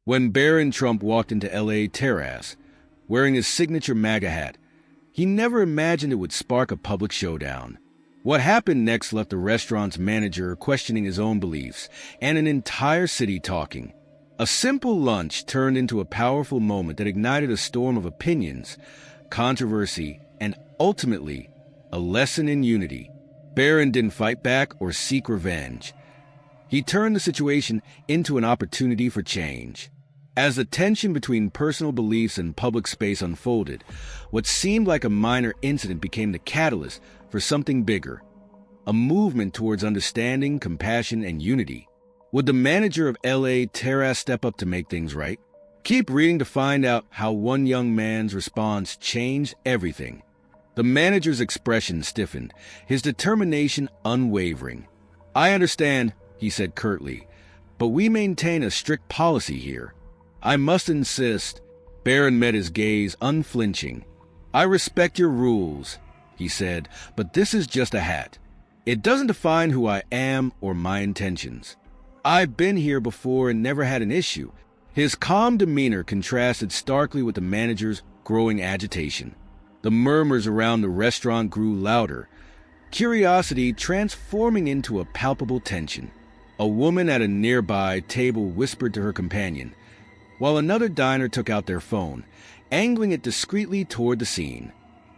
When Barron Trump walked into L.A. Terrace, wearing his signature MAGA hat, he never imagined it would spark a public showdown. What happened next left the restaurant's manager questioning his own beliefs and an entire city talking. A simple lunch turned into a powerful moment that ignited a storm of opinions, controversy, and ultimately, a lesson in unity. Barron didn't fight back or seek revenge. He turned the situation into an opportunity for change. As the tension between personal beliefs and public space unfolded, what seemed like a minor incident became the catalyst for something bigger, a movement towards understanding, compassion, and unity. Would the manager of L.A. Terrace step up to make things right? Keep reading to find out how one young man's response changed everything. The manager's expression stiffened, his determination unwavering. "I understand," he said curtly, "but we maintain a strict policy here. I must insist." Barron met his gaze unflinching. "I respect your rules," he said, "but this is just a hat. It doesn't define who I am or my intentions. I've been here before and never had an issue." His calm demeanor contrasted starkly with the manager's growing agitation. The murmurs around the restaurant grew louder, curiosity transforming into a palpable tension. A woman at a nearby table whispered to her companion, while another diner took out their phone, angling it discreetly toward the scene.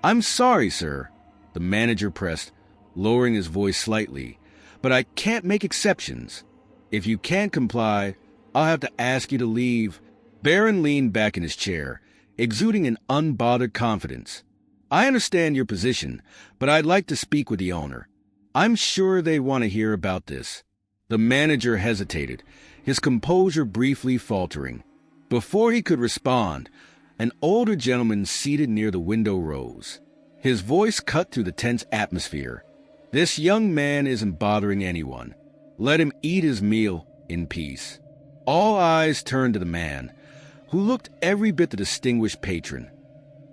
"I'm sorry, sir," the manager pressed, lowering his voice slightly, "but I can't make exceptions. If you can't comply, I'll have to ask you to leave." Barron leaned back in his chair, exuding an unbothered confidence. "I understand your position, but I'd like to speak with the owner. I'm sure they want to hear about this." The manager hesitated, his composure briefly faltering. Before he could respond, an older gentleman seated near the window rose. His voice cut through the tense atmosphere. "This young man isn't bothering anyone. Let him eat his meal in peace." All eyes turned to the man, who looked every bit the distinguished patron,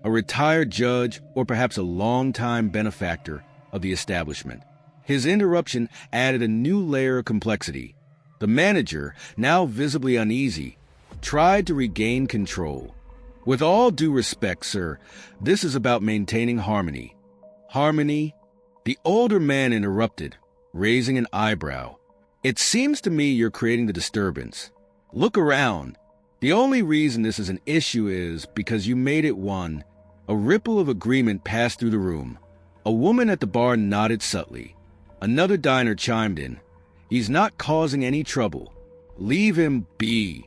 a retired judge or perhaps a longtime benefactor of the establishment. His interruption added a new layer of complexity. The manager, now visibly uneasy, tried to regain control. "With all due respect, sir, this is about maintaining harmony." "Harmony?" The older man interrupted, raising an eyebrow. "It seems to me you're creating the disturbance. Look around. The only reason this is an issue is because you made it one." A ripple of agreement passed through the room. A woman at the bar nodded subtly. Another diner chimed in. "He's not causing any trouble. Leave him be."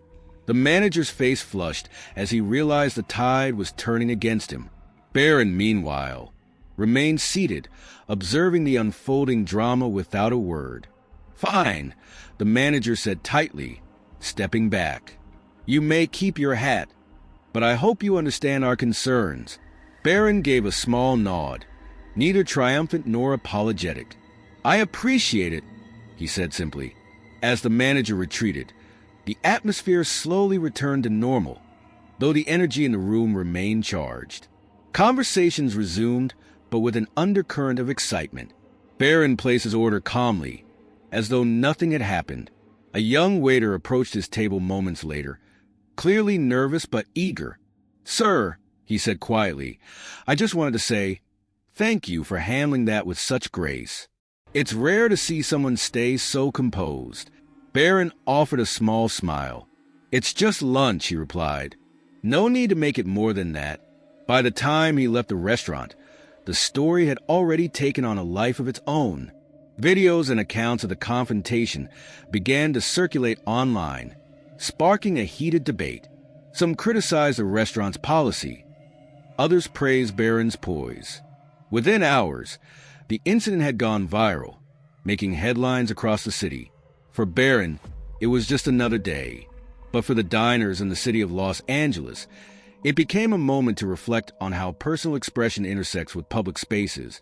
The manager's face flushed as he realized the tide was turning against him. Barron, meanwhile, remained seated, observing the unfolding drama without a word. "Fine," the manager said tightly, stepping back. "You may keep your hat, but I hope you understand our concerns." Barron gave a small nod, neither triumphant nor apologetic. "I appreciate it," he said simply. As the manager retreated, the atmosphere slowly returned to normal, though the energy in the room remained charged. Conversations resumed, but with an undercurrent of excitement. Barron placed his order calmly, as though nothing had happened. A young waiter approached his table moments later, clearly nervous but eager. "Sir," he said quietly, "I just wanted to say thank you for handling that with such grace. It's rare to see someone stay so composed." Barron offered a small smile. "It's just lunch," he replied. "No need to make it more than that." By the time he left the restaurant, the story had already taken on a life of its own. Videos and accounts of the confrontation began to circulate online, sparking a heated debate. Some criticized the restaurant's policy. Others praised Barron's poise. Within hours, the incident had gone viral, making headlines across the city. For Barron, it was just another day. But for the diners in the city of Los Angeles, it became a moment to reflect on how personal expression intersects with public spaces,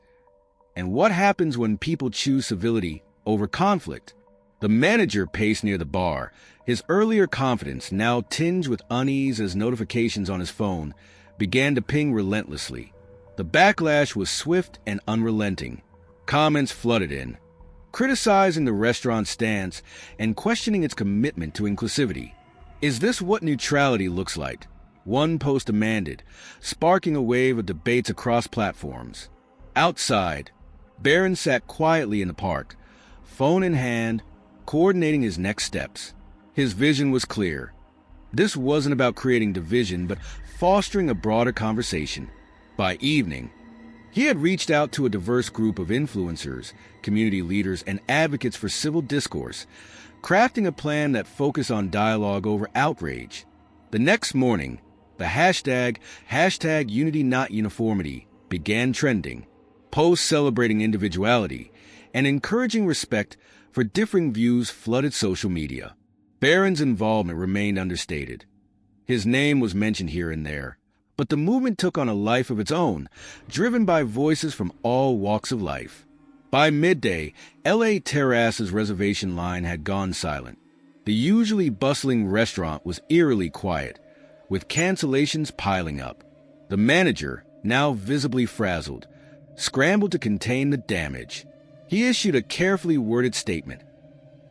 and what happens when people choose civility over conflict. The manager paced near the bar, his earlier confidence now tinged with unease as notifications on his phone began to ping relentlessly. The backlash was swift and unrelenting. Comments flooded in, criticizing the restaurant's stance and questioning its commitment to inclusivity. Is this what neutrality looks like? One post demanded, sparking a wave of debates across platforms. Outside, Barron sat quietly in the park, phone in hand, coordinating his next steps. His vision was clear. This wasn't about creating division, but fostering a broader conversation. By evening, he had reached out to a diverse group of influencers, community leaders, and advocates for civil discourse, crafting a plan that focused on dialogue over outrage. The next morning, the hashtag #UnityNotUniformity began trending, posts celebrating individuality and encouraging respect for differing views flooded social media. Barron's involvement remained understated. His name was mentioned here and there, but the movement took on a life of its own, driven by voices from all walks of life. By midday, LA Terrace's reservation line had gone silent. The usually bustling restaurant was eerily quiet, with cancellations piling up. The manager, now visibly frazzled, scrambled to contain the damage. He issued a carefully worded statement.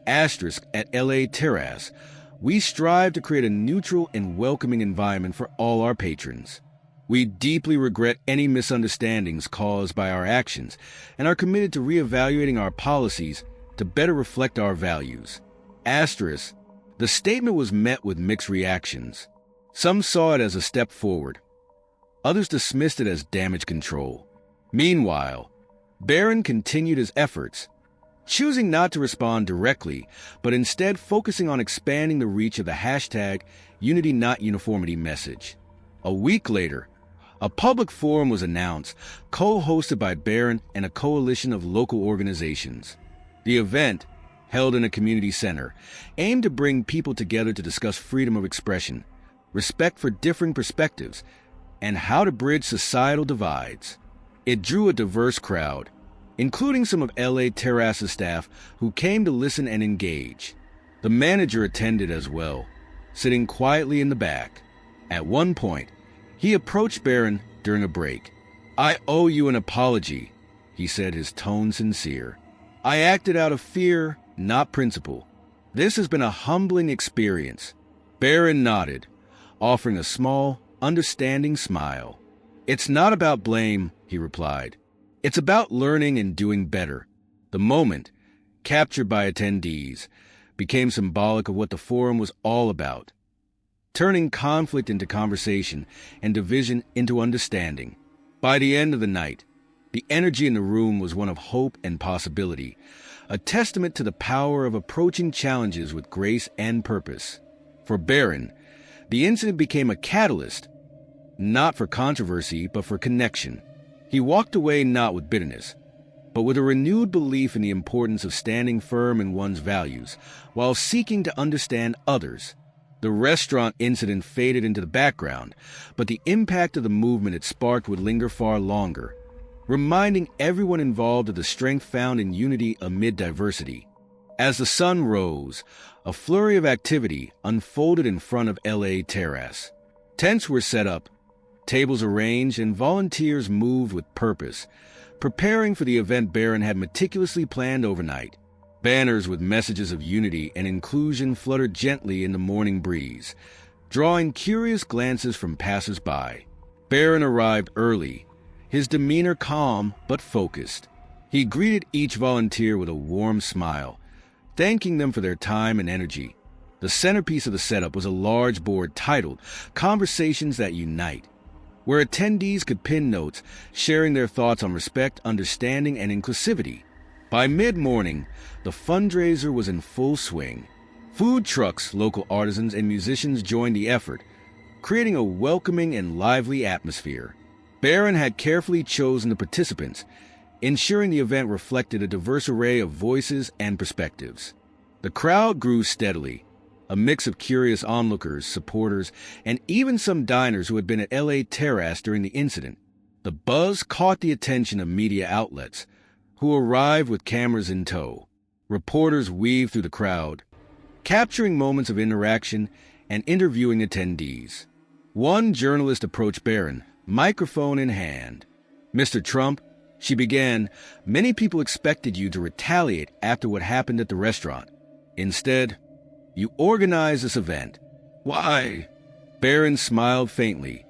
Asterisk at LA Terrace, we strive to create a neutral and welcoming environment for all our patrons. We deeply regret any misunderstandings caused by our actions and are committed to reevaluating our policies to better reflect our values. Asterisk, the statement was met with mixed reactions. Some saw it as a step forward. Others dismissed it as damage control. Meanwhile, Barron continued his efforts, choosing not to respond directly, but instead focusing on expanding the reach of the hashtag #UnityNotUniformity message. A week later, a public forum was announced, co-hosted by Barron and a coalition of local organizations. The event, held in a community center, aimed to bring people together to discuss freedom of expression, respect for differing perspectives, and how to bridge societal divides. It drew a diverse crowd, including some of LA Terrace's staff who came to listen and engage. The manager attended as well, sitting quietly in the back. At one point, he approached Barron during a break. "I owe you an apology," he said, his tone sincere. "I acted out of fear, not principle. This has been a humbling experience." Barron nodded, offering a small, understanding smile. "It's not about blame," he replied. "It's about learning and doing better." The moment, captured by attendees, became symbolic of what the forum was all about, turning conflict into conversation and division into understanding. By the end of the night, the energy in the room was one of hope and possibility, a testament to the power of approaching challenges with grace and purpose. For Barron, the incident became a catalyst, not for controversy, but for connection. He walked away not with bitterness, but with a renewed belief in the importance of standing firm in one's values while seeking to understand others. The restaurant incident faded into the background, but the impact of the movement it sparked would linger far longer, reminding everyone involved of the strength found in unity amid diversity. As the sun rose, a flurry of activity unfolded in front of LA Terrace. Tents were set up, tables arranged, and volunteers moved with purpose, preparing for the event Barron had meticulously planned overnight. Banners with messages of unity and inclusion fluttered gently in the morning breeze, drawing curious glances from passers-by. Barron arrived early, his demeanor calm but focused. He greeted each volunteer with a warm smile, thanking them for their time and energy. The centerpiece of the setup was a large board titled "Conversations That Unite," where attendees could pin notes, sharing their thoughts on respect, understanding, and inclusivity. By mid-morning, the fundraiser was in full swing. Food trucks, local artisans, and musicians joined the effort, creating a welcoming and lively atmosphere. Barron had carefully chosen the participants, ensuring the event reflected a diverse array of voices and perspectives. The crowd grew steadily, a mix of curious onlookers, supporters, and even some diners who had been at LA Terrace during the incident. The buzz caught the attention of media outlets, who arrived with cameras in tow. Reporters weaved through the crowd, capturing moments of interaction and interviewing attendees. One journalist approached Barron, microphone in hand. "Mr. Trump," she began, "many people expected you to retaliate after what happened at the restaurant. Instead, you organized this event. Why? Barron smiled faintly,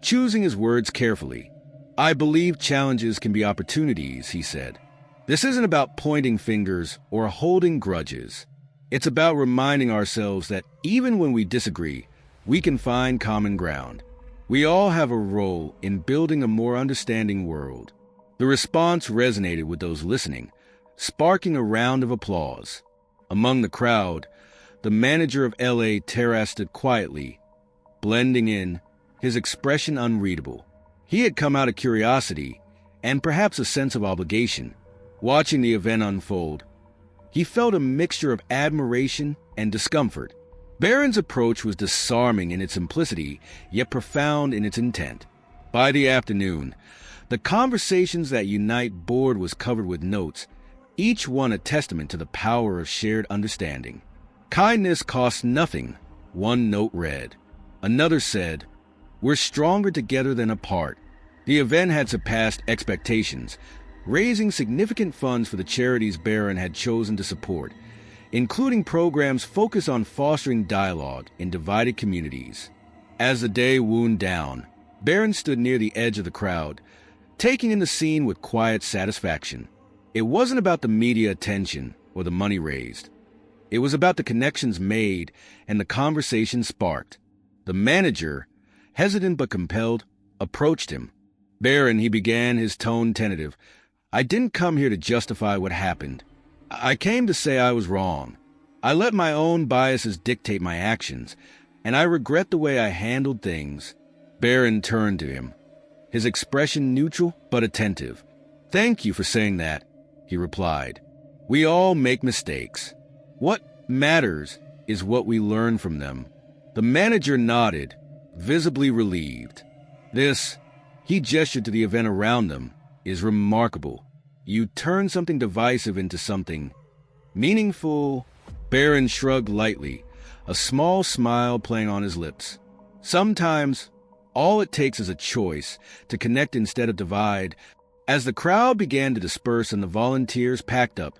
choosing his words carefully. I believe challenges can be opportunities, he said. This isn't about pointing fingers or holding grudges. It's about reminding ourselves that even when we disagree, we can find common ground. We all have a role in building a more understanding world. The response resonated with those listening, sparking a round of applause. Among the crowd, the manager of attire stood quietly, blending in, his expression unreadable. He had come out of curiosity and perhaps a sense of obligation. Watching the event unfold, he felt a mixture of admiration and discomfort. Barron's approach was disarming in its simplicity, yet profound in its intent. By the afternoon, the Conversations That Unite board was covered with notes, each one a testament to the power of shared understanding. Kindness costs nothing, one note read. Another said, we're stronger together than apart. The event had surpassed expectations, raising significant funds for the charities Barron had chosen to support, including programs focused on fostering dialogue in divided communities. As the day wound down, Barron stood near the edge of the crowd, taking in the scene with quiet satisfaction. It wasn't about the media attention or the money raised. It was about the connections made and the conversation sparked. The manager, hesitant but compelled, approached him. Barron, he began, his tone tentative. I didn't come here to justify what happened. I came to say I was wrong. I let my own biases dictate my actions, and I regret the way I handled things. Barron turned to him, his expression neutral but attentive. Thank you for saying that, he replied. We all make mistakes. What matters is what we learn from them. The manager nodded, visibly relieved. This, he gestured to the event around them, is remarkable. You turn something divisive into something meaningful. Barron shrugged lightly, a small smile playing on his lips. Sometimes, all it takes is a choice to connect instead of divide. As the crowd began to disperse and the volunteers packed up,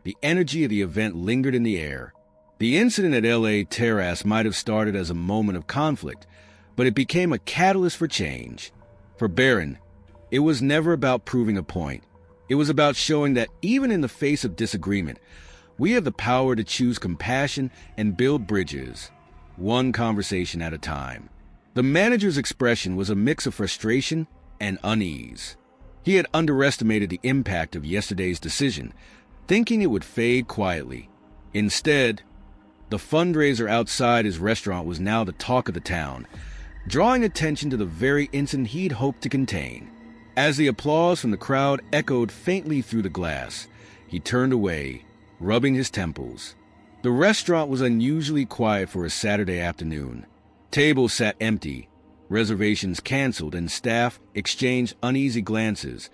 the energy of the event lingered in the air. The incident at LA Terrace might have started as a moment of conflict, but it became a catalyst for change. For Barron, it was never about proving a point. It was about showing that even in the face of disagreement, we have the power to choose compassion and build bridges, one conversation at a time. The manager's expression was a mix of frustration and unease. He had underestimated the impact of yesterday's decision, thinking it would fade quietly. Instead, the fundraiser outside his restaurant was now the talk of the town, drawing attention to the very incident he'd hoped to contain. As the applause from the crowd echoed faintly through the glass, he turned away, rubbing his temples. The restaurant was unusually quiet for a Saturday afternoon. Tables sat empty, reservations canceled, and staff exchanged uneasy glances,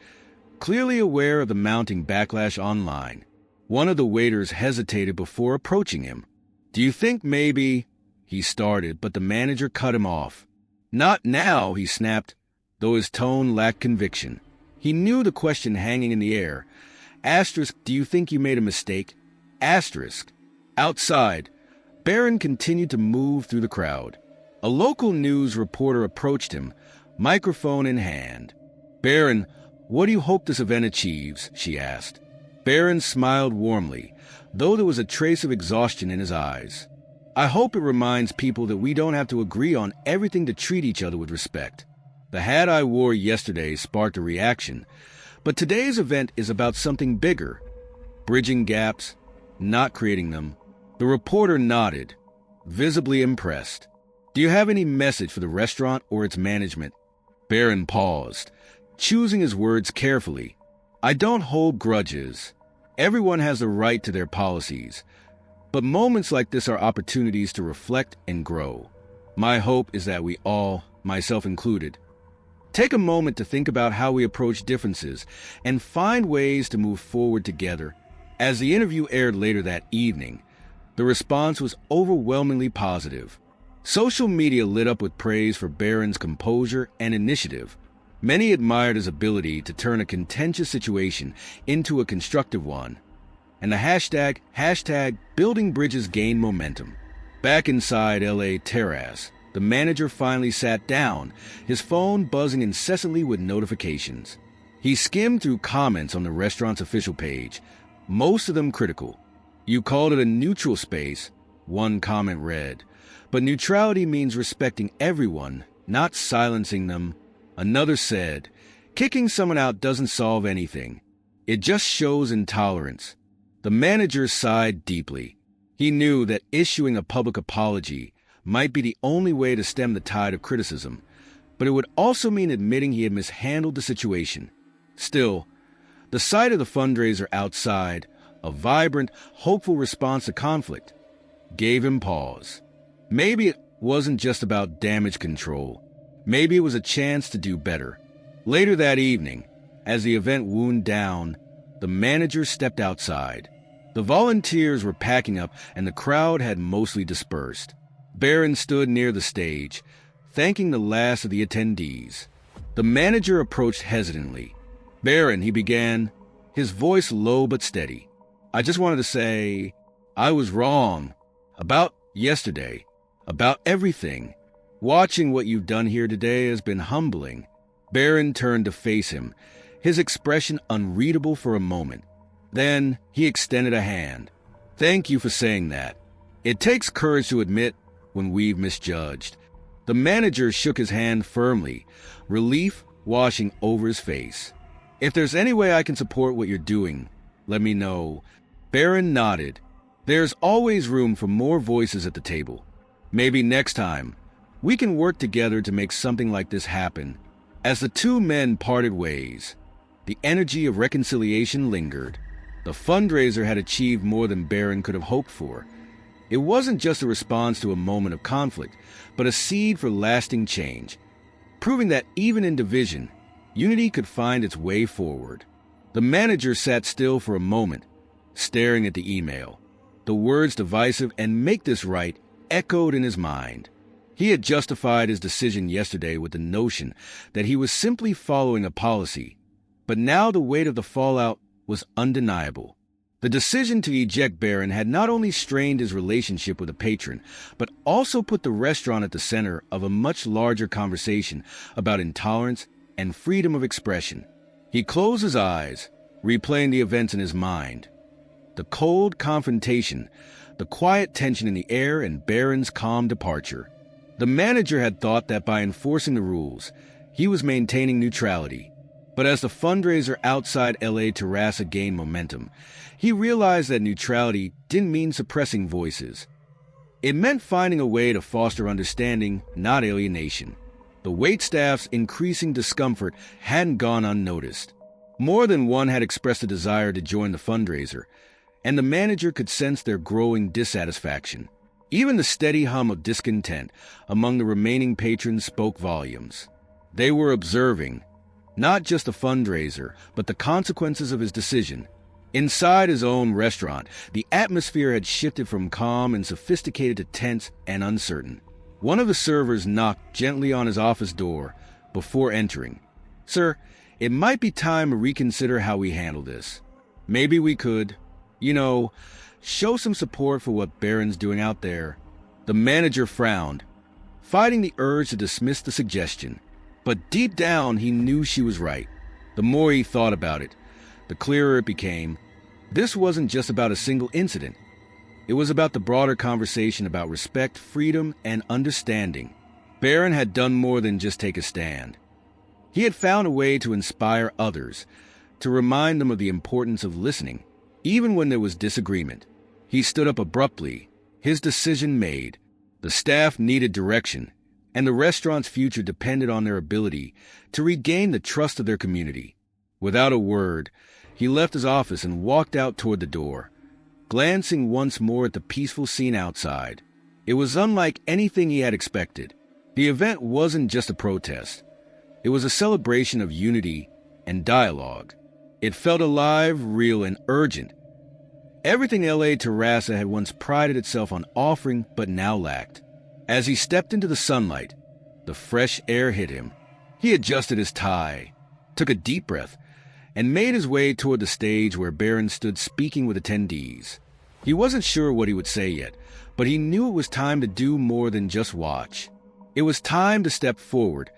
clearly aware of the mounting backlash online. One of the waiters hesitated before approaching him. Do you think maybe... he started, but the manager cut him off. Not now, he snapped, though his tone lacked conviction. He knew the question hanging in the air. Asterisk, do you think you made a mistake? Asterisk. Outside, Barron continued to move through the crowd. A local news reporter approached him, microphone in hand. Barron, what do you hope this event achieves? She asked. Barron smiled warmly, though there was a trace of exhaustion in his eyes. I hope it reminds people that we don't have to agree on everything to treat each other with respect. The hat I wore yesterday sparked a reaction, but today's event is about something bigger. Bridging gaps, not creating them. The reporter nodded, visibly impressed. Do you have any message for the restaurant or its management? Barron paused, choosing his words carefully. I don't hold grudges. Everyone has the right to their policies. But moments like this are opportunities to reflect and grow. My hope is that we all, myself included, take a moment to think about how we approach differences and find ways to move forward together. As the interview aired later that evening, the response was overwhelmingly positive. Social media lit up with praise for Barron's composure and initiative. Many admired his ability to turn a contentious situation into a constructive one. And the hashtag Building Bridges gained momentum. Back inside LA Terrace, the manager finally sat down, his phone buzzing incessantly with notifications. He skimmed through comments on the restaurant's official page, most of them critical. "You called it a neutral space," one comment read. "But neutrality means respecting everyone, not silencing them." Another said, "Kicking someone out doesn't solve anything. It just shows intolerance." The manager sighed deeply. He knew that issuing a public apology might be the only way to stem the tide of criticism, but it would also mean admitting he had mishandled the situation. Still, the sight of the fundraiser outside, a vibrant, hopeful response to conflict, gave him pause. Maybe it wasn't just about damage control. Maybe it was a chance to do better. Later that evening, as the event wound down, the manager stepped outside. The volunteers were packing up and the crowd had mostly dispersed. Barron stood near the stage, thanking the last of the attendees. The manager approached hesitantly. "Barron," he began, his voice low but steady. "I just wanted to say I was wrong about yesterday, about everything. Watching what you've done here today has been humbling." Barron turned to face him, his expression unreadable for a moment. Then he extended a hand. "Thank you for saying that. It takes courage to admit when we've misjudged." The manager shook his hand firmly, relief washing over his face. "If there's any way I can support what you're doing, let me know." Barron nodded. "There's always room for more voices at the table. Maybe next time, we can work together to make something like this happen." As the two men parted ways, the energy of reconciliation lingered. The fundraiser had achieved more than Barron could have hoped for. It wasn't just a response to a moment of conflict, but a seed for lasting change, proving that even in division, unity could find its way forward. The manager sat still for a moment, staring at the email. The words "divisive" and "make this right" echoed in his mind. He had justified his decision yesterday with the notion that he was simply following a policy, but now the weight of the fallout was undeniable. The decision to eject Barron had not only strained his relationship with a patron, but also put the restaurant at the center of a much larger conversation about intolerance and freedom of expression. He closed his eyes, replaying the events in his mind. The cold confrontation, the quiet tension in the air, and Barron's calm departure. The manager had thought that by enforcing the rules, he was maintaining neutrality. But as the fundraiser outside LA Terrace gained momentum, he realized that neutrality didn't mean suppressing voices. It meant finding a way to foster understanding, not alienation. The waitstaff's increasing discomfort hadn't gone unnoticed. More than one had expressed a desire to join the fundraiser, and the manager could sense their growing dissatisfaction. Even the steady hum of discontent among the remaining patrons spoke volumes. They were observing, not just the fundraiser, but the consequences of his decision. Inside his own restaurant, the atmosphere had shifted from calm and sophisticated to tense and uncertain. One of the servers knocked gently on his office door before entering. "Sir, it might be time to reconsider how we handle this. Maybe we could, show some support for what Barron's doing out there." The manager frowned, fighting the urge to dismiss the suggestion. But deep down, he knew she was right. The more he thought about it, the clearer it became. This wasn't just about a single incident. It was about the broader conversation about respect, freedom, and understanding. Barron had done more than just take a stand. He had found a way to inspire others, to remind them of the importance of listening, even when there was disagreement. He stood up abruptly, his decision made. The staff needed direction, and the restaurant's future depended on their ability to regain the trust of their community. Without a word, he left his office and walked out toward the door, glancing once more at the peaceful scene outside. It was unlike anything he had expected. The event wasn't just a protest. It was a celebration of unity and dialogue. It felt alive, real, and urgent. Everything LA Terrace had once prided itself on offering but now lacked. As he stepped into the sunlight, the fresh air hit him. He adjusted his tie, took a deep breath, and made his way toward the stage where Barron stood speaking with attendees. He wasn't sure what he would say yet, but he knew it was time to do more than just watch. It was time to step forward,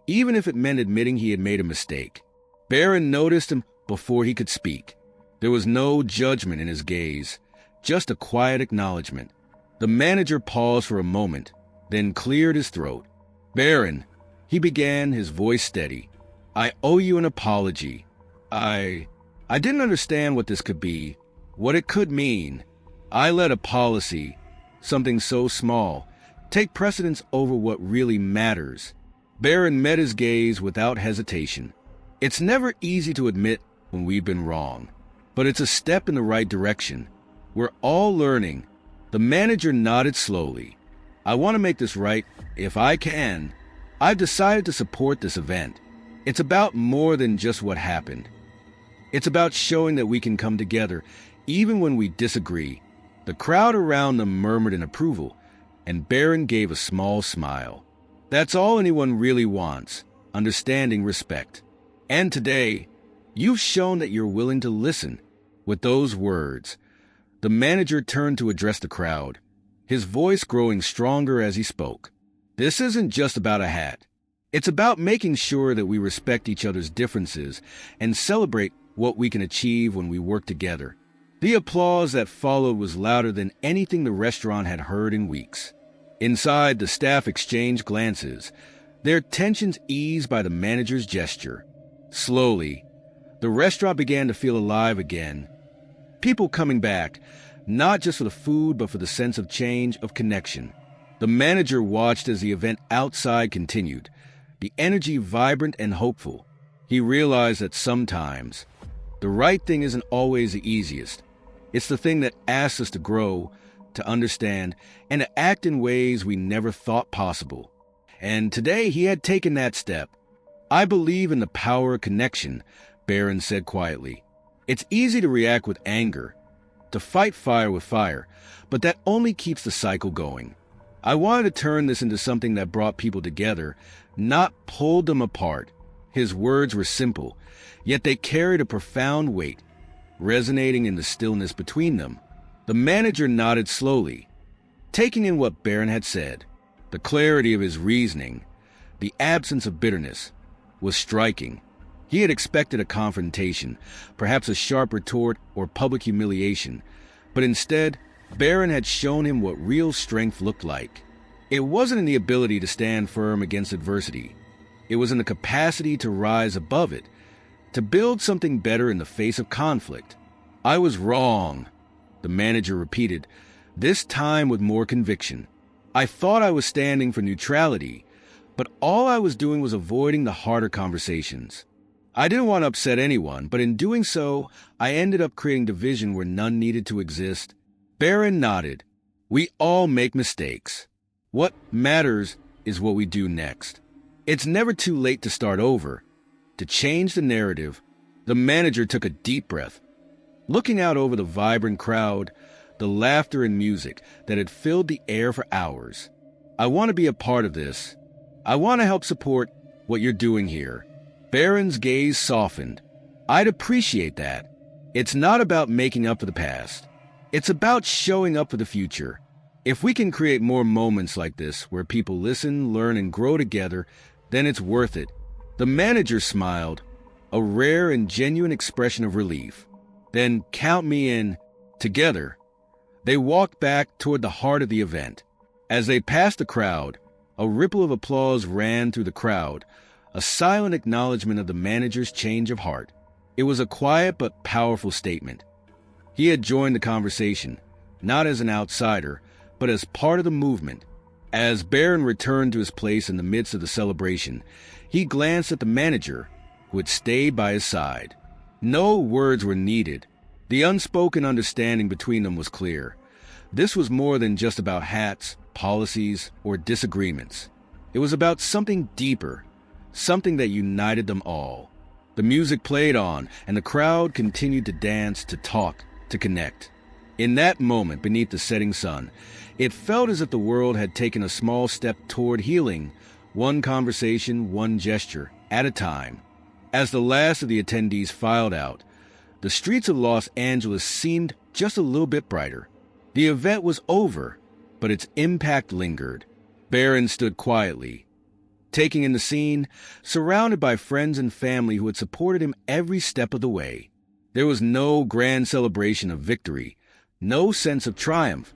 even if it meant admitting he had made a mistake. Barron noticed him before he could speak. There was no judgment in his gaze, just a quiet acknowledgement. The manager paused for a moment, then cleared his throat. "Barron," he began, his voice steady, "I owe you an apology. I didn't understand what this could be, what it could mean. I let a policy, something so small, take precedence over what really matters." Barron met his gaze without hesitation. It's never easy to admit when we've been wrong, but it's a step in the right direction. We're all learning. The manager nodded slowly. "I want to make this right if I can. I've decided to support this event. It's about more than just what happened. It's about showing that we can come together, even when we disagree." The crowd around them murmured in approval, and Barron gave a small smile. That's all anyone really wants, understanding, respect. And today, you've shown that you're willing to listen. With those words, the manager turned to address the crowd, his voice growing stronger as he spoke. "This isn't just about a hat. It's about making sure that we respect each other's differences and celebrate what we can achieve when we work together." The applause that followed was louder than anything the restaurant had heard in weeks. Inside, the staff exchanged glances, their tensions eased by the manager's gesture. Slowly, the restaurant began to feel alive again. People coming back, not just for the food, but for the sense of change, of connection. The manager watched as the event outside continued, the energy vibrant and hopeful. He realized that sometimes the right thing isn't always the easiest. It's the thing that asks us to grow, to understand, and to act in ways we never thought possible. And today he had taken that step. "I believe in the power of connection," Barron said quietly. "It's easy to react with anger, to fight fire with fire, but that only keeps the cycle going. I wanted to turn this into something that brought people together, not pulled them apart." His words were simple, yet they carried a profound weight, resonating in the stillness between them. The manager nodded slowly, taking in what Barron had said. The clarity of his reasoning, the absence of bitterness, was striking. He had expected a confrontation, perhaps a sharp retort or public humiliation, but instead, Barron had shown him what real strength looked like. It wasn't in the ability to stand firm against adversity. It was in the capacity to rise above it, to build something better in the face of conflict. "I was wrong," the manager repeated, this time with more conviction. "I thought I was standing for neutrality, but all I was doing was avoiding the harder conversations. I didn't want to upset anyone, but in doing so, I ended up creating division where none needed to exist." Barron nodded. "We all make mistakes. What matters is what we do next. It's never too late to start over, to change the narrative." The manager took a deep breath, looking out over the vibrant crowd, the laughter and music that had filled the air for hours. "I want to be a part of this. I want to help support what you're doing here." Barron's gaze softened. "I'd appreciate that. It's not about making up for the past. It's about showing up for the future. If we can create more moments like this where people listen, learn, and grow together, then it's worth it." The manager smiled, a rare and genuine expression of relief. "Then count me in." Together, they walked back toward the heart of the event. As they passed the crowd, a ripple of applause ran through the crowd, a silent acknowledgement of the manager's change of heart. It was a quiet but powerful statement. He had joined the conversation, not as an outsider, but as part of the movement. As Barron returned to his place in the midst of the celebration, he glanced at the manager, who had stayed by his side. No words were needed. The unspoken understanding between them was clear. This was more than just about hats, policies, or disagreements. It was about something deeper, something that united them all. The music played on, and the crowd continued to dance, to talk, to connect. In that moment, beneath the setting sun, it felt as if the world had taken a small step toward healing, one conversation, one gesture, at a time. As the last of the attendees filed out, the streets of Los Angeles seemed just a little bit brighter. The event was over, but its impact lingered. Barron stood quietly, taking in the scene, surrounded by friends and family who had supported him every step of the way. There was no grand celebration of victory, no sense of triumph,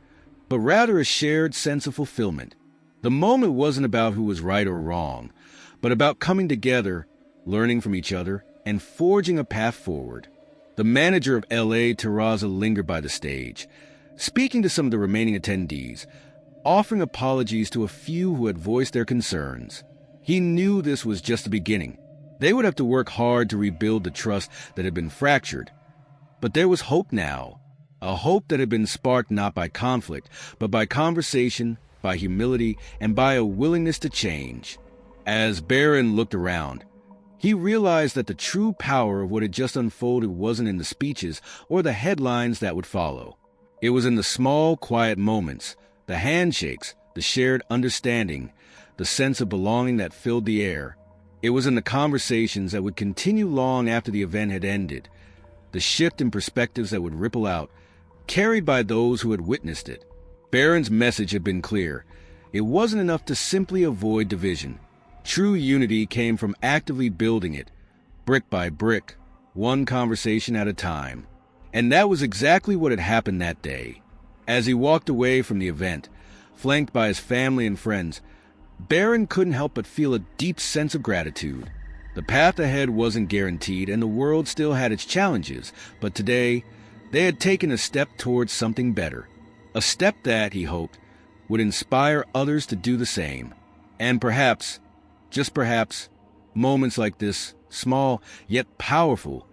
but rather a shared sense of fulfillment. The moment wasn't about who was right or wrong, but about coming together, learning from each other, and forging a path forward. The manager of L.A., Terraza, lingered by the stage, speaking to some of the remaining attendees, offering apologies to a few who had voiced their concerns. He knew this was just the beginning. They would have to work hard to rebuild the trust that had been fractured. But there was hope now, a hope that had been sparked not by conflict, but by conversation, by humility, and by a willingness to change. As Barron looked around, he realized that the true power of what had just unfolded wasn't in the speeches or the headlines that would follow. It was in the small, quiet moments, the handshakes, the shared understanding, the sense of belonging that filled the air. It was in the conversations that would continue long after the event had ended, the shift in perspectives that would ripple out, carried by those who had witnessed it. Barron's message had been clear. It wasn't enough to simply avoid division. True unity came from actively building it, brick by brick, one conversation at a time. And that was exactly what had happened that day. As he walked away from the event, flanked by his family and friends, Barron couldn't help but feel a deep sense of gratitude. The path ahead wasn't guaranteed, and the world still had its challenges, but today, they had taken a step towards something better. A step that, he hoped, would inspire others to do the same. And perhaps, just perhaps, moments like this, small yet powerful,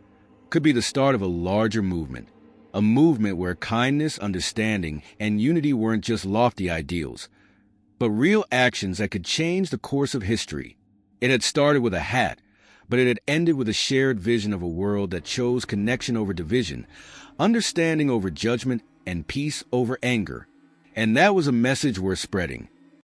could be the start of a larger movement. A movement where kindness, understanding, and unity weren't just lofty ideals, but real actions that could change the course of history. It had started with a hat, but it had ended with a shared vision of a world that chose connection over division, understanding over judgment, and peace over anger. And that was a message worth spreading.